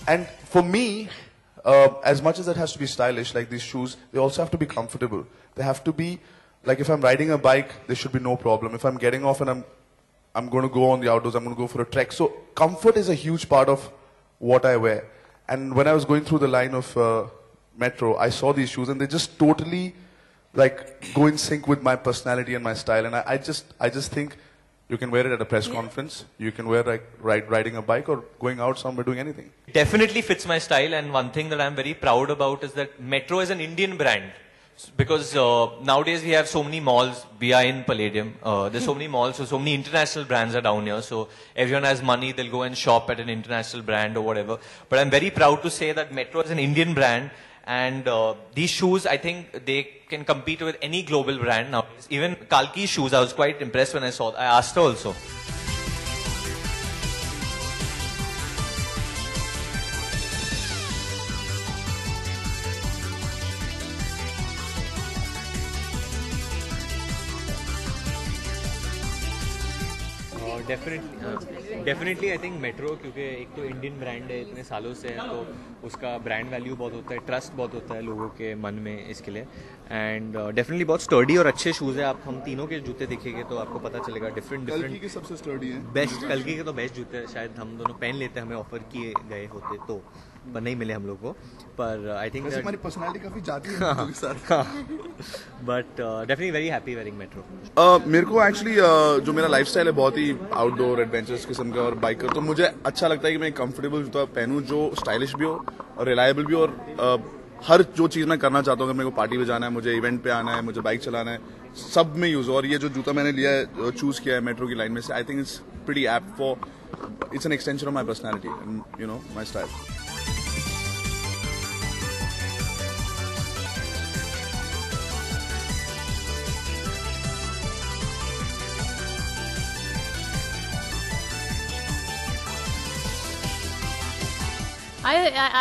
And for me, as much as it has to be stylish, like these shoes, they also have to be comfortable. They have to be, like if I'm riding a bike, there should be no problem. If I'm getting off and I'm going to go on the outdoors, I'm going to go for a trek. So comfort is a huge part of what I wear. And when I was going through the line of Metro, I saw these shoes and they just totally like go in sync with my personality and my style. And I just think you can wear it at a press conference. You can wear like riding a bike or going out somewhere doing anything. Definitely fits my style, and one thing that I'm very proud about is that Metro is an Indian brand. Because nowadays we have so many malls. We are in Palladium. There's so many malls, so many international brands are down here. So everyone has money, they'll go and shop at an international brand or whatever. But I'm very proud to say that Metro is an Indian brand. And these shoes, I think they can compete with any global brand nowadays. Even Kalki's shoes, I was quite impressed when I saw. I asked her also. Definitely I think metro, क्योंकि एक तो Indian brand है, इतने सालों से है, तो उसका ब्रांड वैल्यू बहुत होता है, ट्रस्ट बहुत होता है लोगों के मन में इसके लिए. एंड डेफिनेटली बहुत स्टर्डी और अच्छे शूज़ है. आप हम तीनों के जूते देखेंगे तो आपको पता चलेगा डिफरेंट कल्कि के सबसे स्टर्डी है. बेस्ट कल्कि के तो बेस्ट जूते शायद हम दोनों पहन लेते, हमें ऑफर किए गए होते तो, पर नहीं मिले हम लोग को. पर आई थिंक हमारी पर्सनालिटी काफी जाती है but definitely very happy wearing metro. मेरे को एक्चुअली जो मेरा लाइफस्टाइल है बहुत ही आउटडोर एडवेंचरस किस्म का और बाइकर, तो मुझे अच्छा लगता है कि मैं कंफर्टेबल जूता पहनूं जो स्टाइलिश भी हो और रिलायबल भी हो. और हर जो चीज़ मैं करना चाहता हूँ, अगर मेरे को पार्टी पे जाना है, मुझे इवेंट पे आना है, मुझे बाइक चलाना है, सब में यूज हो. और ये जो जूता मैंने लिया है, चूज किया है मेट्रो की लाइन में से, I think it's pretty apt for, it's an extension of my personality and you know my style.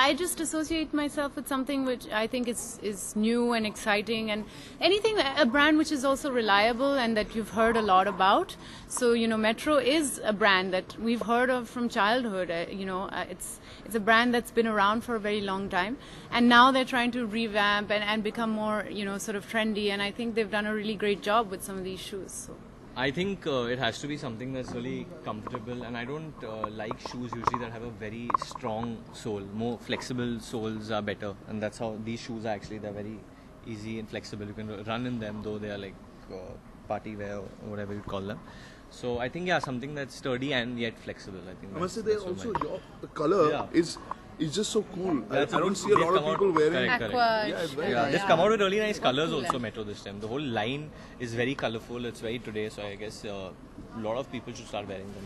I just associate myself with something which I think is new and exciting, and anything, a brand which is also reliable and that you've heard a lot about. So, you know, Metro is a brand that we've heard of from childhood. It's a brand that's been around for a very long time, and now they're trying to revamp and become more, you know, sort of trendy, and I think they've done a really great job with some of these shoes. So. I think it has to be something that's really comfortable, and I don't like shoes usually that have a very strong sole. More flexible soles are better, and that's how these shoes are actually. They're very easy and flexible. You can run in them, though they are like party wear or whatever you call them. So I think, yeah, something that's sturdy and yet flexible. I think. I must say, they also the color is just so cool. I don't see a lot of people wearing Aqua. Yeah, they've come out with really nice colors also, Metro, this time. The whole line is very colorful. It's very today, so I guess a lot of people should start wearing them.